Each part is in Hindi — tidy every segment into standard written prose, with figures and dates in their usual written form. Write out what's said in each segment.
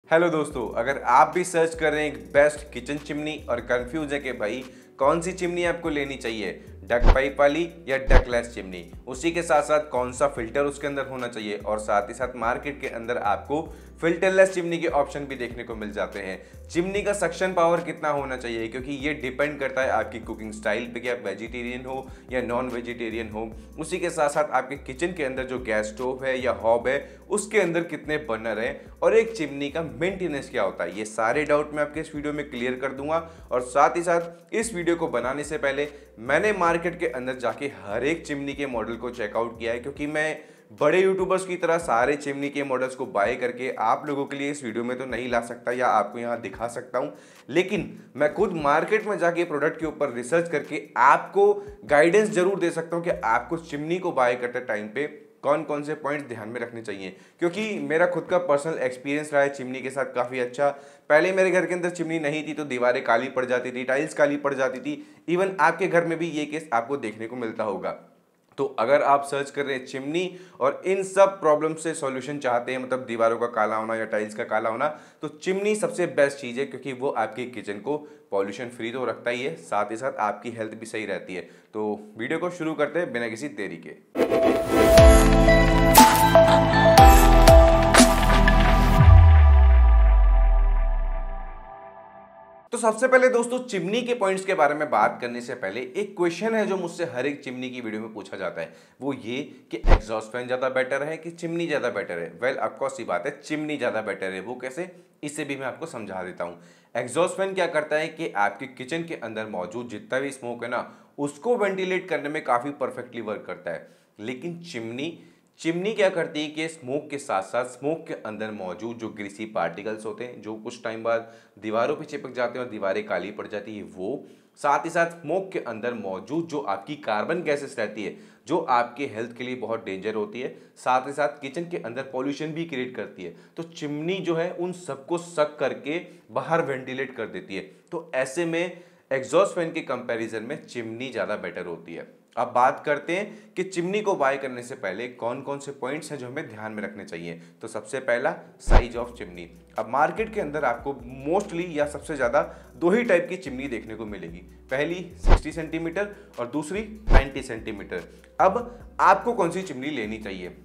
हेलो दोस्तों, अगर आप भी सर्च कर रहे हैं एक बेस्ट किचन चिमनी और कंफ्यूज है कि भाई कौन सी चिमनी आपको लेनी चाहिए, डक पाइप वाली या डकलेस चिमनी, उसी के साथ साथ कौन सा फिल्टर उसके अंदर होना चाहिए और साथ ही साथ मार्केट के अंदर आपको फिल्टरलेस चिमनी के ऑप्शन भी देखने को मिल जाते हैं। चिमनी का सक्शन पावर कितना होना चाहिए, क्योंकि ये डिपेंड करता है आपकी कुकिंग स्टाइल पे कि आप वेजिटेरियन हो या नॉन वेजिटेरियन हो। उसी के साथ साथ आपके किचन के अंदर जो गैस स्टोव है या हॉब है उसके अंदर कितने बर्नर हैं और एक चिमनी का मेंटेनेंस क्या होता है। ये सारे डाउट मैं आपके इस वीडियो में क्लियर कर दूंगा। और साथ ही साथ इस वीडियो को बनाने से पहले मैंने मार्केट के अंदर जाके हर एक चिमनी के मॉडल को चेकआउट किया है, क्योंकि मैं बड़े यूट्यूबर्स की तरह सारे चिमनी के मॉडल्स को बाय करके आप लोगों के लिए इस वीडियो में तो नहीं ला सकता या आपको यहाँ दिखा सकता हूँ, लेकिन मैं खुद मार्केट में जाके प्रोडक्ट के ऊपर रिसर्च करके आपको गाइडेंस जरूर दे सकता हूँ कि आपको चिमनी को बाय करते टाइम पे कौन कौन से पॉइंट्स ध्यान में रखने चाहिए। क्योंकि मेरा खुद का पर्सनल एक्सपीरियंस रहा है चिमनी के साथ काफ़ी अच्छा। पहले मेरे घर के अंदर चिमनी नहीं थी तो दीवारें काली पड़ जाती थी, टाइल्स काली पड़ जाती थी। इवन आपके घर में भी ये केस आपको देखने को मिलता होगा। तो अगर आप सर्च कर रहे हैं चिमनी और इन सब प्रॉब्लम से सॉल्यूशन चाहते हैं, मतलब दीवारों का काला होना या टाइल्स का काला होना, तो चिमनी सबसे बेस्ट चीज़ है, क्योंकि वो आपके किचन को पॉल्यूशन फ्री तो रखता ही है, साथ ही साथ आपकी हेल्थ भी सही रहती है। तो वीडियो को शुरू करते हैं बिना किसी देरी के। तो सबसे पहले दोस्तों, चिमनी के पॉइंट्स के बारे में बात करने से पहले एक क्वेश्चन है जो मुझसे हर एक चिमनी की वीडियो में पूछा जाता है, वो ये कि एग्जॉस्ट फैन ज़्यादा बेटर है कि चिमनी ज़्यादा बेटर है। वेल ऑफकोर्स सी बात है, चिमनी ज़्यादा बेटर है। वो कैसे, इसे भी मैं आपको समझा देता हूँ। एग्जॉस्ट फैन क्या करता है कि आपके किचन के अंदर मौजूद जितना भी स्मोक है ना, उसको वेंटिलेट करने में काफ़ी परफेक्टली वर्क करता है। लेकिन चिमनी क्या करती है कि स्मोक के साथ साथ स्मोक के अंदर मौजूद जो ग्रीसी पार्टिकल्स होते हैं, जो कुछ टाइम बाद दीवारों पे चिपक जाते हैं और दीवारें काली पड़ जाती है, वो साथ ही साथ स्मोक के अंदर मौजूद जो आपकी कार्बन गैसेस रहती है, जो आपके हेल्थ के लिए बहुत डेंजर होती है, साथ ही साथ किचन के अंदर पॉल्यूशन भी क्रिएट करती है। तो चिमनी जो है उन सबको सक करके बाहर वेंटिलेट कर देती है। तो ऐसे में एग्जॉस्ट फैन के कंपैरिजन में चिमनी ज़्यादा बेटर होती है। अब बात करते हैं कि चिमनी को बाय करने से पहले कौन कौन से पॉइंट्स हैं जो हमें ध्यान में रखने चाहिए। तो सबसे पहला, साइज ऑफ चिमनी। अब मार्केट के अंदर आपको मोस्टली या सबसे ज़्यादा दो ही टाइप की चिमनी देखने को मिलेगी। पहली 60 सेंटीमीटर और दूसरी 90 सेंटीमीटर। अब आपको कौन सी चिमनी लेनी चाहिए?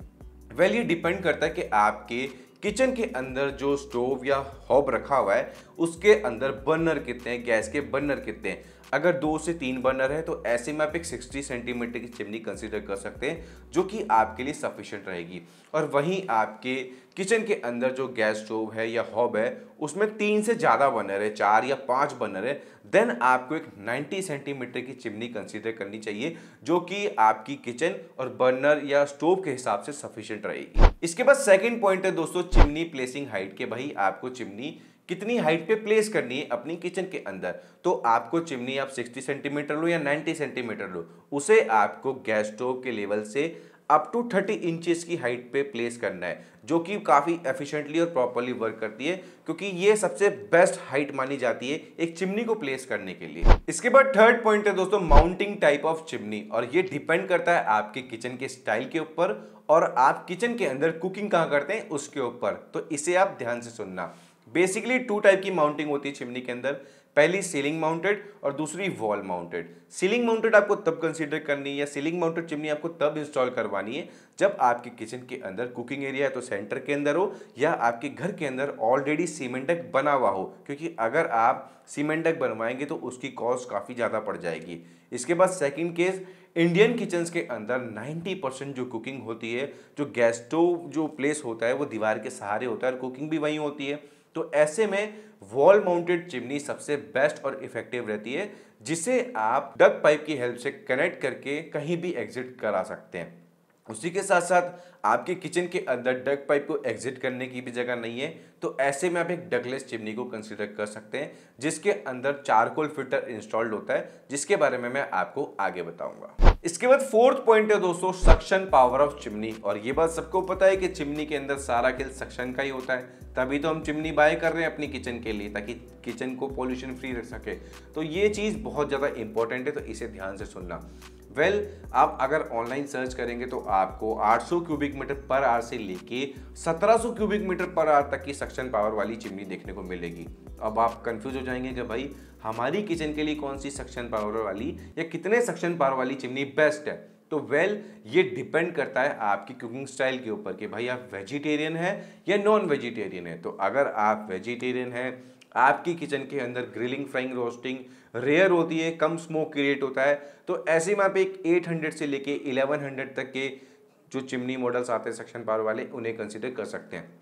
वेल, ये डिपेंड करता है कि आपके किचन के अंदर जो स्टोव या हॉब रखा हुआ है उसके अंदर बर्नर कितने हैं, गैस के बर्नर कितने हैं। अगर 2 से 3 बर्नर है तो ऐसे में आप एक 60 सेंटीमीटर की चिमनी कंसीडर कर सकते हैं, जो कि आपके लिए सफिशिएंट रहेगी। और वहीं आपके किचन के अंदर जो गैस स्टोव है या हॉब है उसमें 3 से ज़्यादा बर्नर है, 4 या 5 बर्नर है, देन आपको एक 90 सेंटीमीटर की चिमनी कंसीडर करनी चाहिए, जो कि आपकी किचन और बर्नर या स्टोव के हिसाब से सफिशिएंट रहेगी। इसके बाद सेकंड पॉइंट है दोस्तों, चिमनी प्लेसिंग हाइट के। भाई आपको चिमनी कितनी हाइट पे प्लेस करनी है अपनी किचन के अंदर। तो आपको चिमनी आप 60 सेंटीमीटर लो या 90 सेंटीमीटर लो, उसे आपको गैस स्टोव के लेवल से अप टू 30 इंचेस की हाइट पे प्लेस करना है, जो कि काफ़ी एफिशिएंटली और प्रॉपर्ली वर्क करती है, क्योंकि ये सबसे बेस्ट हाइट मानी जाती है एक चिमनी को प्लेस करने के लिए। इसके बाद थर्ड पॉइंट है दोस्तों, माउंटिंग टाइप ऑफ चिमनी। और ये डिपेंड करता है आपके किचन के स्टाइल के ऊपर और आप किचन के अंदर कुकिंग कहाँ करते हैं उसके ऊपर। तो इसे आप ध्यान से सुनना। बेसिकली 2 टाइप की माउंटिंग होती है चिमनी के अंदर। पहली सीलिंग माउंटेड और दूसरी वॉल माउंटेड। सीलिंग माउंटेड आपको तब कंसीडर करनी है या सीलिंग माउंटेड चिमनी आपको तब इंस्टॉल करवानी है जब आपके किचन के अंदर कुकिंग एरिया है तो सेंटर के अंदर हो, या आपके घर के अंदर ऑलरेडी सीमेंट डक बना हुआ हो, क्योंकि अगर आप सीमेंट डक बनवाएंगे तो उसकी कॉस्ट काफ़ी ज़्यादा पड़ जाएगी। इसके बाद सेकेंड केस, इंडियन किचन्स के अंदर 90% जो कुकिंग होती है, जो गैस स्टोव जो प्लेस होता है वो दीवार के सहारे होता है और कुकिंग भी वहीं होती है। तो ऐसे में वॉल माउंटेड चिमनी सबसे बेस्ट और इफेक्टिव रहती है, जिसे आप डक पाइप की हेल्प से कनेक्ट करके कहीं भी एग्जिट करा सकते हैं। उसी के साथ साथ आपके किचन के अंदर डक पाइप को एग्जिट करने की भी जगह नहीं है, तो ऐसे में आप एक डकलेस चिमनी को कंसीडर कर सकते हैं, जिसके अंदर चारकोल फिल्टर इंस्टॉल्ड होता है, जिसके बारे में मैं आपको आगे बताऊंगा। इसके बाद फोर्थ पॉइंट है दोस्तों, सक्शन पावर ऑफ चिमनी। और ये बात सबको पता है कि चिमनी के अंदर सारा खेल सक्शन का ही होता है, तभी तो हम चिमनी बाय कर रहे हैं अपनी किचन के लिए, ताकि किचन को पॉल्यूशन फ्री रख सके। तो ये चीज़ बहुत ज़्यादा इंपॉर्टेंट है, तो इसे ध्यान से सुनना। वेल आप अगर ऑनलाइन सर्च करेंगे तो आपको 800 क्यूबिक मीटर पर आवर से लेके 1700 क्यूबिक मीटर पर आवर तक की सक्शन पावर वाली चिमनी देखने को मिलेगी। अब आप कंफ्यूज हो जाएंगे कि भाई हमारी किचन के लिए कौन सी सक्शन पावर वाली या कितने सक्शन पावर वाली चिमनी बेस्ट है। तो वेल ये डिपेंड करता है आपकी कुकिंग स्टाइल के ऊपर कि भाई आप वेजिटेरियन है या नॉन वेजिटेरियन है। तो अगर आप वेजिटेरियन है, आपकी किचन के अंदर ग्रिलिंग, फ्राइंग, रोस्टिंग रेयर होती है, कम स्मोक क्रिएट होता है, तो ऐसे में आप एक 800 से लेके 1100 तक के जो चिमनी मॉडल्स आते हैं सक्शन पावर वाले, उन्हें कंसिडर कर सकते हैं।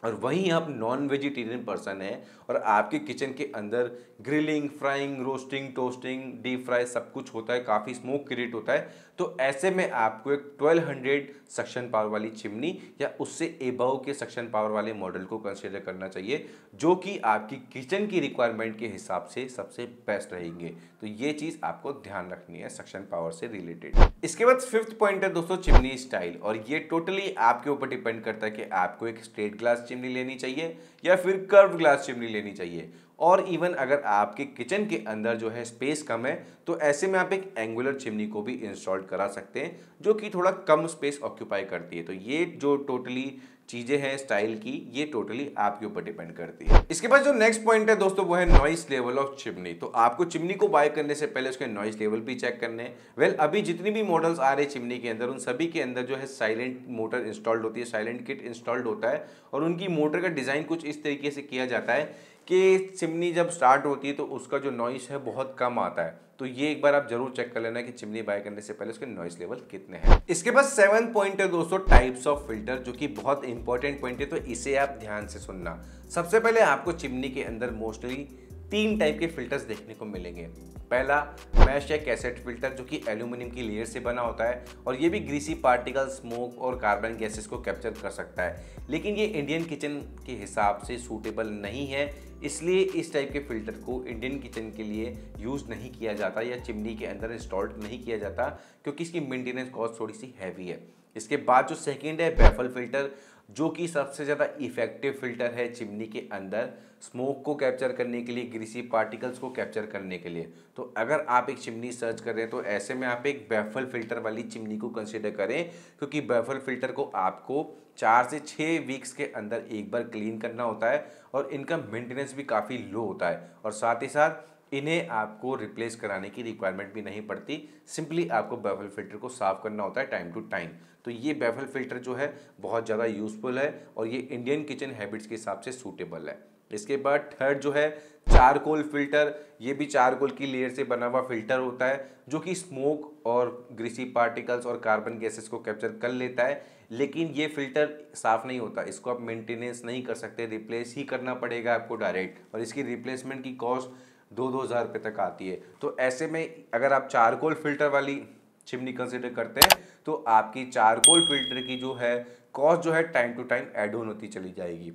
और वहीं आप नॉन वेजिटेरियन पर्सन है और आपके किचन के अंदर grilling, frying, roasting, toasting, deep fry सब कुछ होता है, काफ़ी स्मोक क्रिएट होता है, तो ऐसे में आपको एक 1200 सक्शन पावर वाली चिमनी या उससे एबव के सक्शन पावर वाले मॉडल को कंसिडर करना चाहिए, जो कि आपकी किचन की रिक्वायरमेंट के हिसाब से सबसे बेस्ट रहेंगे। तो ये चीज़ आपको ध्यान रखनी है सक्शन पावर से रिलेटेड। इसके बाद 5th पॉइंट है दोस्तों चिमनी स्टाइल, और ये टोटली आपके ऊपर डिपेंड करता है कि आपको एक स्ट्रेट ग्लास चिमनी लेनी चाहिए या फिर कर्व ग्लास चिमनी लेनी चाहिए। और इवन अगर आपके किचन के अंदर जो है स्पेस कम है तो ऐसे में आप एक एंगुलर चिमनी को भी इंस्टॉल करा सकते हैं, जो कि थोड़ा कम स्पेस ऑक्यूपाई करती है। तो ये जो टोटली चीजें हैं स्टाइल की, ये टोटली आपके ऊपर डिपेंड करती है। इसके बाद जो नेक्स्ट पॉइंट है दोस्तों वो है नॉइस लेवल ऑफ चिमनी। तो आपको चिमनी को बाय करने से पहले उसके नॉइस लेवल भी चेक करने हैं। वेल अभी जितनी भी मॉडल्स आ रहे हैं चिमनी के अंदर, उन सभी के अंदर जो है साइलेंट मोटर इंस्टॉल्ड होती है, साइलेंट किट इंस्टॉल्ड होता है, और उनकी मोटर का डिजाइन कुछ इस तरीके से किया जाता है कि चिमनी जब स्टार्ट होती है तो उसका जो नॉइस है बहुत कम आता है। तो ये एक बार आप जरूर चेक कर लेना कि चिमनी बाय करने से पहले उसके नॉइस लेवल कितने हैं। इसके बाद 7th पॉइंट है दोस्तों टाइप्स ऑफ फिल्टर, जो कि बहुत इंपॉर्टेंट पॉइंट है, तो इसे आप ध्यान से सुनना। सबसे पहले आपको चिमनी के अंदर मोस्टली 3 टाइप के फिल्टर्स देखने को मिलेंगे। पहला मैश या कैसेट फिल्टर, जो कि एल्यूमिनियम की लेयर से बना होता है, और ये भी ग्रीसी पार्टिकल, स्मोक और कार्बन गैसेस को कैप्चर कर सकता है, लेकिन ये इंडियन किचन के हिसाब से सूटेबल नहीं है, इसलिए इस टाइप के फिल्टर को इंडियन किचन के लिए यूज़ नहीं किया जाता या चिमनी के अंदर इंस्टॉल्ड नहीं किया जाता, क्योंकि इसकी मेंटेनेंस कॉस्ट थोड़ी सी हैवी है। इसके बाद जो सेकेंड है बैफल फिल्टर, जो कि सबसे ज़्यादा इफेक्टिव फिल्टर है चिमनी के अंदर स्मोक को कैप्चर करने के लिए, ग्रीसी पार्टिकल्स को कैप्चर करने के लिए। तो अगर आप एक चिमनी सर्च कर रहे हैं तो ऐसे में आप एक बैफल फिल्टर वाली चिमनी को कंसीडर करें, क्योंकि बैफल फिल्टर को आपको 4 से 6 वीक्स के अंदर एक बार क्लीन करना होता है, और इनका मेंटेनेंस भी काफ़ी लो होता है, और साथ ही साथ इन्हें आपको रिप्लेस कराने की रिक्वायरमेंट भी नहीं पड़ती, सिंपली आपको बैफल फिल्टर को साफ करना होता है टाइम टू टाइम। तो ये बैफल फिल्टर जो है बहुत ज़्यादा यूज़फुल है, और ये इंडियन किचन हैबिट्स के हिसाब से सूटेबल है। इसके बाद थर्ड जो है चारकोल फिल्टर, ये भी चारकोल की लेयर से बना हुआ फिल्टर होता है, जो कि स्मोक और ग्रीसी पार्टिकल्स और कार्बन गैसेस को कैप्चर कर लेता है, लेकिन ये फिल्टर साफ़ नहीं होता, इसको आप मेंटेनेंस नहीं कर सकते, रिप्लेस ही करना पड़ेगा आपको डायरेक्ट, और इसकी रिप्लेसमेंट की कॉस्ट 2-2 हज़ार रुपये तक आती है। तो ऐसे में अगर आप चारकोल फिल्टर वाली चिमनी कंसिडर करते हैं तो आपकी चारकोल फिल्टर की जो है कॉस्ट जो है time to time add on होती चली जाएगी।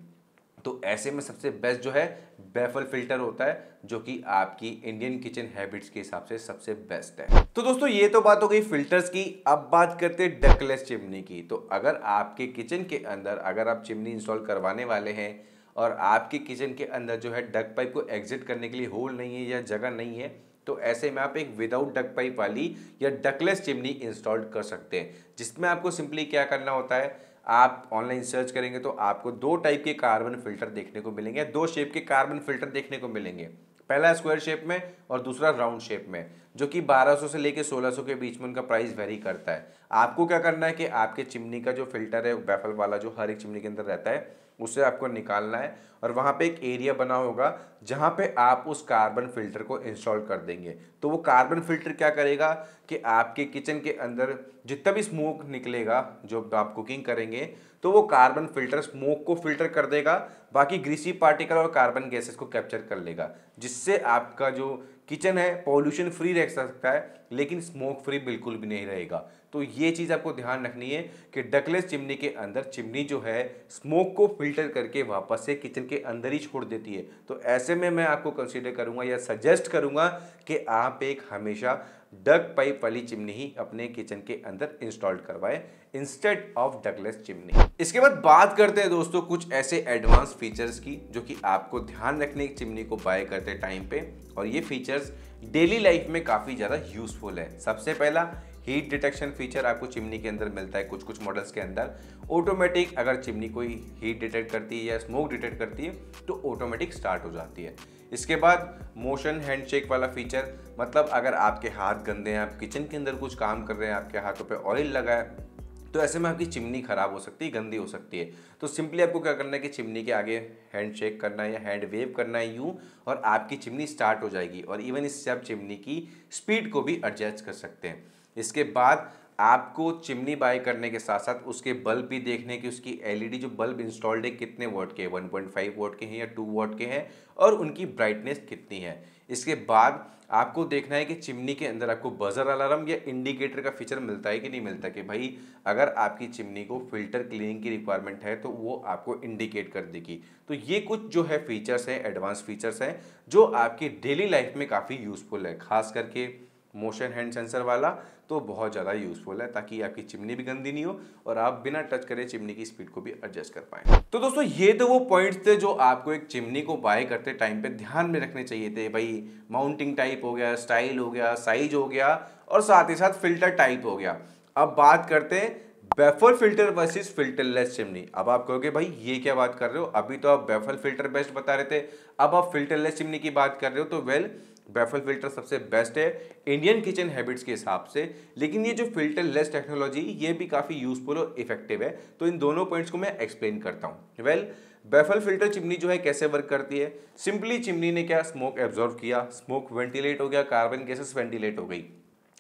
तो ऐसे में सबसे बेस्ट जो है बैफल फिल्टर होता है, जो कि आपकी इंडियन किचन हैबिट्स के हिसाब से सबसे बेस्ट है। तो दोस्तों ये तो बात हो गई फिल्टर्स की। अब बात करते हैं डकलेस चिमनी की। तो अगर आपके किचन के अंदर अगर आप चिमनी इंस्टॉल करवाने वाले हैं और आपके किचन के अंदर जो है डक पाइप को एग्जिट करने के लिए होल नहीं है या जगह नहीं है, तो ऐसे में आप एक विदाउट डक पाइप वाली या डकलेस चिमनी इंस्टॉल कर सकते हैं, जिसमें आपको सिंपली क्या करना होता है, आप ऑनलाइन सर्च करेंगे तो आपको 2 टाइप के कार्बन फिल्टर देखने को मिलेंगे, 2 शेप के कार्बन फिल्टर देखने को मिलेंगे। पहला स्क्वायर शेप में और दूसरा राउंड शेप में, जो कि 1200 से लेके 1600 के बीच में उनका प्राइस वेरी करता है। आपको क्या करना है कि आपके चिमनी का जो फिल्टर है बैफल वाला जो हर एक चिमनी के अंदर रहता है, उसे आपको निकालना है, और वहाँ पे एक एरिया बना होगा जहाँ पे आप उस कार्बन फिल्टर को इंस्टॉल कर देंगे। तो वो कार्बन फिल्टर क्या करेगा कि आपके किचन के अंदर जितना भी स्मोक निकलेगा जो आप कुकिंग करेंगे, तो वो कार्बन फिल्टर स्मोक को फिल्टर कर देगा, बाकी ग्रीसी पार्टिकल और कार्बन गैसेस को कैप्चर कर लेगा, जिससे आपका जो किचन है पॉल्यूशन फ्री रह सकता है, लेकिन स्मोक फ्री बिल्कुल भी नहीं रहेगा। तो ये चीज़ आपको ध्यान रखनी है कि डकलेस चिमनी के अंदर चिमनी जो है स्मोक को फिल्टर करके वापस से किचन के अंदर ही छोड़ देती है। तो ऐसे में मैं आपको कंसीडर करूंगा या सजेस्ट करूंगा कि आप एक हमेशा डक पाइप वाली चिमनी ही अपने किचन के अंदर इंस्टॉल करवाएं इंस्टेड ऑफ डकलेस चिमनी। इसके बाद बात करते हैं दोस्तों कुछ ऐसे एडवांस फीचर्स की जो कि आपको ध्यान रखने एक चिमनी को बाय करते टाइम पे, और ये फीचर्स डेली लाइफ में काफ़ी ज़्यादा यूजफुल है। सबसे पहला हीट डिटेक्शन फीचर आपको चिमनी के अंदर मिलता है कुछ कुछ मॉडल्स के अंदर। ऑटोमेटिक अगर चिमनी कोई हीट डिटेक्ट करती है या स्मोक डिटेक्ट करती है तो ऑटोमेटिक स्टार्ट हो जाती है। इसके बाद मोशन हैंडशेक वाला फीचर, मतलब अगर आपके हाथ गंदे हैं, आप किचन के अंदर कुछ काम कर रहे हैं, आपके हाथों पे ऑयल लगा है, तो ऐसे में आपकी चिमनी खराब हो सकती है, गंदी हो सकती है। तो सिंपली आपको क्या करना है कि चिमनी के आगे हैंड शेक करना है या हैंड वेव करना है यूँ, और आपकी चिमनी स्टार्ट हो जाएगी। और इवन इससे आप चिमनी की स्पीड को भी एडजस्ट कर सकते हैं। इसके बाद आपको चिमनी बाय करने के साथ साथ उसके बल्ब भी देखने की, उसकी एलईडी जो बल्ब इंस्टॉल्ड है कितने वॉट के, 1.5 वॉट के हैं या 2 वॉट के हैं, और उनकी ब्राइटनेस कितनी है। इसके बाद आपको देखना है कि चिमनी के अंदर आपको बजर अलार्म या इंडिकेटर का फीचर मिलता है कि नहीं मिलता, कि भाई अगर आपकी चिमनी को फिल्टर क्लीनिंग की रिक्वायरमेंट है तो वो आपको इंडिकेट कर देगी। तो ये कुछ जो है फीचर्स हैं, एडवांस फीचर्स हैं जो आपकी डेली लाइफ में काफ़ी यूज़फुल है। खास करके मोशन हैंड सेंसर वाला तो बहुत ज़्यादा यूज़फुल है, ताकि आपकी चिमनी भी गंदी नहीं हो और आप बिना टच करे चिमनी की स्पीड को भी एडजस्ट कर पाएं। तो दोस्तों ये तो वो पॉइंट्स थे जो आपको एक चिमनी को बाय करते टाइम पे ध्यान में रखने चाहिए थे। भाई माउंटिंग टाइप हो गया, स्टाइल हो गया, साइज हो गया, और साथ ही साथ फिल्टर टाइप हो गया। अब बात करते हैं baffle filter versus filterless chimney. अब आप कहोगे भाई ये क्या बात कर रहे हो, अभी तो आप बेफल फिल्टर बेस्ट बता रहे थे, अब आप फिल्टरलेस चिमनी की बात कर रहे हो। तो वेल, बेफल फिल्टर सबसे बेस्ट है इंडियन किचन हैबिट्स के हिसाब से, लेकिन ये जो फिल्टरलेस टेक्नोलॉजी ये भी काफ़ी यूजफुल और इफेक्टिव है। तो इन दोनों पॉइंट्स को मैं एक्सप्लेन करता हूँ। वेल, बेफल फिल्टर चिमनी जो है कैसे वर्क करती है, सिंपली चिमनी ने क्या स्मोक एब्जॉर्व किया, स्मोक वेंटिलेट हो गया, कार्बन गैसेस वेंटिलेट हो गई,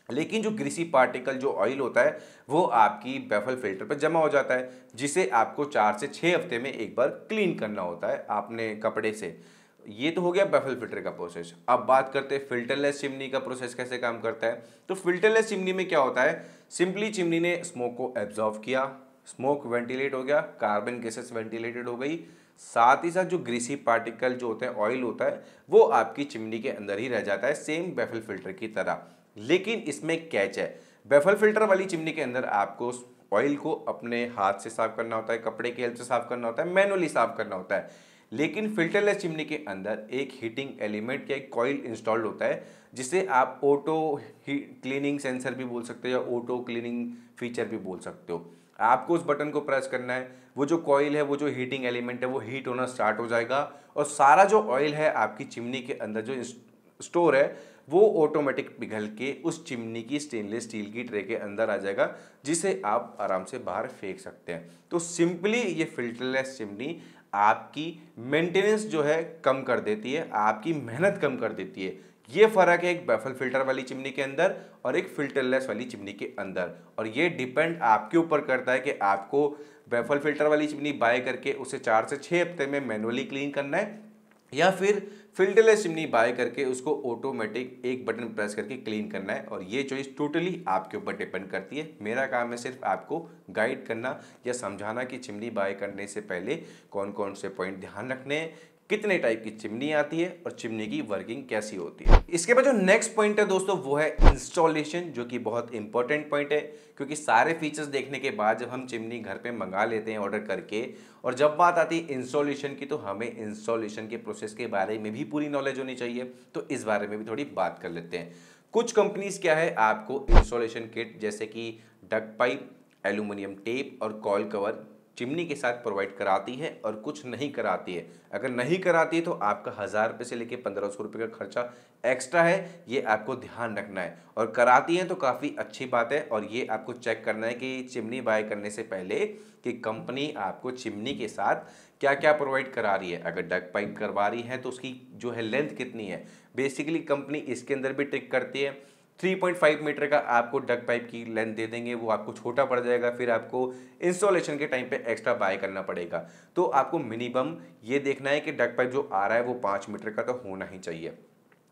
लेकिन जो ग्रीसी पार्टिकल जो ऑयल होता है वो आपकी बेफल फिल्टर पर जमा हो जाता है, जिसे आपको 4 से 6 हफ्ते में एक बार क्लीन करना होता है आपने कपड़े से। ये तो हो गया बेफल फिल्टर का प्रोसेस। अब बात करते हैं फिल्टरलेस चिमनी का प्रोसेस कैसे काम करता है। तो फिल्टरलेस चिमनी में क्या होता है, सिंपली चिमनी ने स्मोक को एब्जॉर्व किया, स्मोक वेंटिलेट हो गया, कार्बन गैसेस वेंटिलेटेड हो गई, साथ ही साथ जो ग्रीसी पार्टिकल जो होते हैं, ऑयल होता है, वो आपकी चिमनी के अंदर ही रह जाता है, सेम बेफल फिल्टर की तरह। लेकिन इसमें कैच है, बेफल फिल्टर वाली चिमनी के अंदर आपको ऑयल को अपने हाथ से साफ करना होता है, कपड़े की हेल्प से साफ करना होता है, मैनुअली साफ करना होता है। लेकिन फिल्टरलेस चिमनी के अंदर एक हीटिंग एलिमेंट या एक कॉइल इंस्टॉल्ड होता है, जिसे आप ऑटो क्लीनिंग सेंसर भी बोल सकते हो या ऑटो क्लीनिंग फीचर भी बोल सकते हो। आपको उस बटन को प्रेस करना है, वो जो कॉइल है, वो जो हीटिंग एलिमेंट है, वो हीट होना स्टार्ट हो जाएगा, और सारा जो ऑयल है आपकी चिमनी के अंदर जो स्टोर है वो ऑटोमेटिक पिघल के उस चिमनी की स्टेनलेस स्टील की ट्रे के अंदर आ जाएगा, जिसे आप आराम से बाहर फेंक सकते हैं। तो सिंपली ये फिल्टरलेस चिमनी आपकी मेंटेनेंस जो है कम कर देती है, आपकी मेहनत कम कर देती है। ये फर्क है एक बेफल फिल्टर वाली चिमनी के अंदर और एक फिल्टरलेस वाली चिमनी के अंदर, और ये डिपेंड आपके ऊपर करता है कि आपको बेफल फिल्टर वाली चिमनी बाय करके उसे 4 से 6 हफ्ते में मैनुअली क्लीन करना है, या फिर फिल्टरलेस चिमनी बाय करके उसको ऑटोमेटिक एक बटन प्रेस करके क्लीन करना है। और ये चॉइस टोटली आपके ऊपर डिपेंड करती है। मेरा काम है सिर्फ आपको गाइड करना या समझाना कि चिमनी बाय करने से पहले कौन कौन से पॉइंट ध्यान रखने हैं, कितने टाइप की चिमनी आती है और चिमनी की वर्किंग कैसी होती है। इसके बाद जो नेक्स्ट पॉइंट है दोस्तों वो है इंस्टॉलेशन, जो कि बहुत इंपॉर्टेंट पॉइंट है, क्योंकि सारे फीचर्स देखने के बाद जब हम चिमनी घर पे मंगा लेते हैं ऑर्डर करके, और जब बात आती है इंस्टॉलेशन की, तो हमें इंस्टॉलेशन के प्रोसेस के बारे में भी पूरी नॉलेज होनी चाहिए। तो इस बारे में भी थोड़ी बात कर लेते हैं। कुछ कंपनीज क्या है आपको इंस्टॉलेशन किट जैसे कि डक पाइप, एल्यूमिनियम टेप और कॉइल कवर चिमनी के साथ प्रोवाइड कराती है, और कुछ नहीं कराती है। अगर नहीं कराती है तो आपका 1000 रुपये से लेकर 1500 रुपये का खर्चा एक्स्ट्रा है, ये आपको ध्यान रखना है। और कराती हैं तो काफ़ी अच्छी बात है, और ये आपको चेक करना है कि चिमनी बाय करने से पहले कि कंपनी आपको चिमनी के साथ क्या क्या प्रोवाइड करा रही है। अगर डक पाइप करवा रही है तो उसकी जो है लेंथ कितनी है। बेसिकली कंपनी इसके अंदर भी ट्रिक करती है। 3.5 मीटर का आपको डक पाइप की लेंथ दे देंगे, वो आपको छोटा पड़ जाएगा, फिर आपको इंस्टॉलेशन के टाइम पे एक्स्ट्रा बाय करना पड़ेगा। तो आपको मिनिमम ये देखना है कि डक पाइप जो आ रहा है वो 5 मीटर का तो होना ही चाहिए।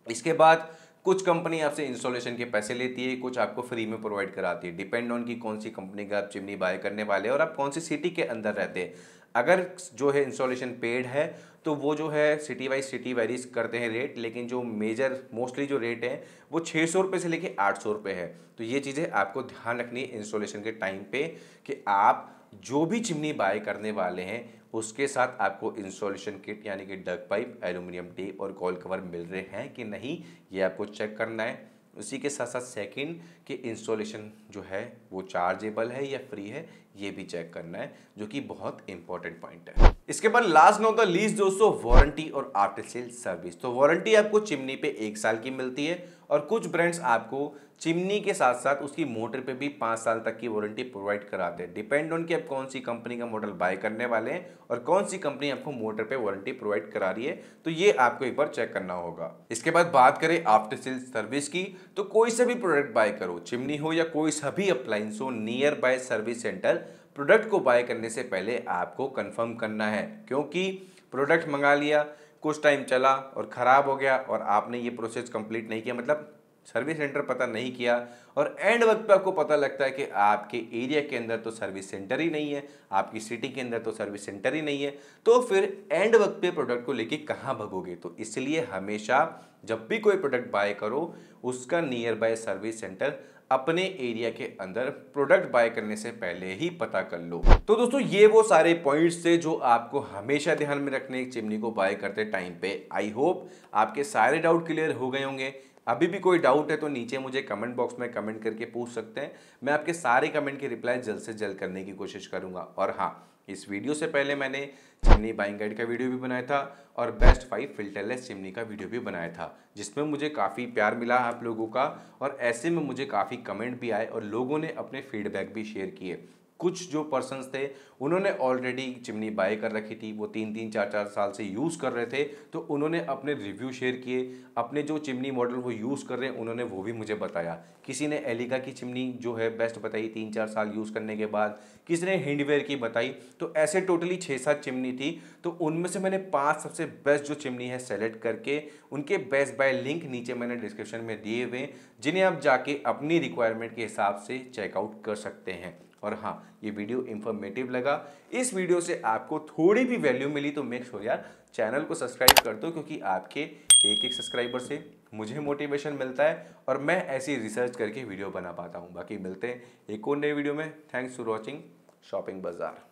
इसके बाद कुछ कंपनी आपसे इंस्टॉलेशन के पैसे लेती है, कुछ आपको फ्री में प्रोवाइड कराती है, डिपेंड ऑन की कौन सी कंपनी का आप चिमनी बाय करने वाले हैं और आप कौन सी सिटी के अंदर रहते हैं। अगर जो है इंस्टॉलेशन पेड है तो वो जो है सिटी वाइज सिटी वेरीज करते हैं रेट, लेकिन जो मेजर मोस्टली जो रेट है वो 600 रुपये से लेके 800 रुपये है। तो ये चीज़ें आपको ध्यान रखनी है इंस्टॉलेशन के टाइम पे कि आप जो भी चिमनी बाय करने वाले हैं उसके साथ आपको इंस्टॉलेशन किट यानी कि डक पाइप, एल्यूमिनियम टेप और कॉइल कवर मिल रहे हैं कि नहीं, ये आपको चेक करना है। उसी के साथ साथ सेकंड कि इंस्टॉलेशन जो है वो चार्जेबल है या फ्री है, ये भी चेक करना है, जो कि बहुत इंपॉर्टेंट पॉइंट है। इसके बाद लास्ट नॉट द लीस्ट दोस्तों, वारंटी और आफ्टर सेल सर्विस। तो वारंटी आपको चिमनी पे 1 साल की मिलती है और कुछ ब्रांड्स आपको चिमनी के साथ साथ उसकी मोटर पे भी 5 साल तक की वारंटी प्रोवाइड कराते हैं। डिपेंड ऑन कि आप कौन सी कंपनी का मॉडल बाय करने वाले हैं और कौन सी कंपनी आपको मोटर पे वारंटी प्रोवाइड करा रही है, तो ये आपको एक बार चेक करना होगा। इसके बाद बात करें आफ्टर सेल सर्विस की, तो कोई सा भी प्रोडक्ट बाय करो, चिमनी हो या कोई सा भी अप्लायंस हो, near by service centre product को बाय करने से पहले आपको कंफर्म करना है। क्योंकि प्रोडक्ट मंगा लिया, कुछ टाइम चला और ख़राब हो गया और आपने ये प्रोसेस कंप्लीट नहीं किया, मतलब सर्विस सेंटर पता नहीं किया, और एंड वक्त पे आपको पता लगता है कि आपके एरिया के अंदर तो सर्विस सेंटर ही नहीं है, आपकी सिटी के अंदर तो सर्विस सेंटर ही नहीं है, तो फिर एंड वक्त पे प्रोडक्ट को लेके कहाँ भगोगे। तो इसलिए हमेशा जब भी कोई प्रोडक्ट बाय करो, उसका नियर बाय सर्विस सेंटर अपने एरिया के अंदर प्रोडक्ट बाय करने से पहले ही पता कर लो। तो दोस्तों ये वो सारे पॉइंट्स थे जो आपको हमेशा ध्यान में रखने एक चिमनी को बाय करते टाइम पे। आई होप आपके सारे डाउट क्लियर हो गए होंगे। अभी भी कोई डाउट है तो नीचे मुझे कमेंट बॉक्स में कमेंट करके पूछ सकते हैं, मैं आपके सारे कमेंट के रिप्लाई जल्द से जल्द करने की कोशिश करूंगा। और हाँ, इस वीडियो से पहले मैंने चिमनी बाइंग गाइड का वीडियो भी बनाया था और बेस्ट 5 फिल्टरलेस चिमनी का वीडियो भी बनाया था, जिसमें मुझे काफ़ी प्यार मिला आप लोगों का और ऐसे में मुझे काफ़ी कमेंट भी आए और लोगों ने अपने फीडबैक भी शेयर किए। कुछ जो पर्सन्स थे उन्होंने ऑलरेडी चिमनी बाय कर रखी थी, वो 3-3 4-4 साल से यूज़ कर रहे थे, तो उन्होंने अपने रिव्यू शेयर किए, अपने जो चिमनी मॉडल वो यूज़ कर रहे हैं उन्होंने वो भी मुझे बताया। किसी ने एलिका की चिमनी जो है बेस्ट बताई 3-4 साल यूज़ करने के बाद, किसी ने हिंडवेयर की बताई, तो ऐसे टोटली 6-7 चिमनी थी। तो उनमें से मैंने 5 सबसे बेस्ट जो चिमनी है सेलेक्ट करके उनके बेस्ट बाय लिंक नीचे मैंने डिस्क्रिप्शन में दिए हुए, जिन्हें आप जाके अपनी रिक्वायरमेंट के हिसाब से चेकआउट कर सकते हैं। और हाँ, ये वीडियो इंफॉर्मेटिव लगा, इस वीडियो से आपको थोड़ी भी वैल्यू मिली तो मेक श्योर यार चैनल को सब्सक्राइब कर दो, क्योंकि आपके एक सब्सक्राइबर से मुझे मोटिवेशन मिलता है और मैं ऐसी रिसर्च करके वीडियो बना पाता हूँ। बाकी मिलते हैं एक और नए वीडियो में। थैंक्स फॉर वॉचिंग शॉपिंग बाजार।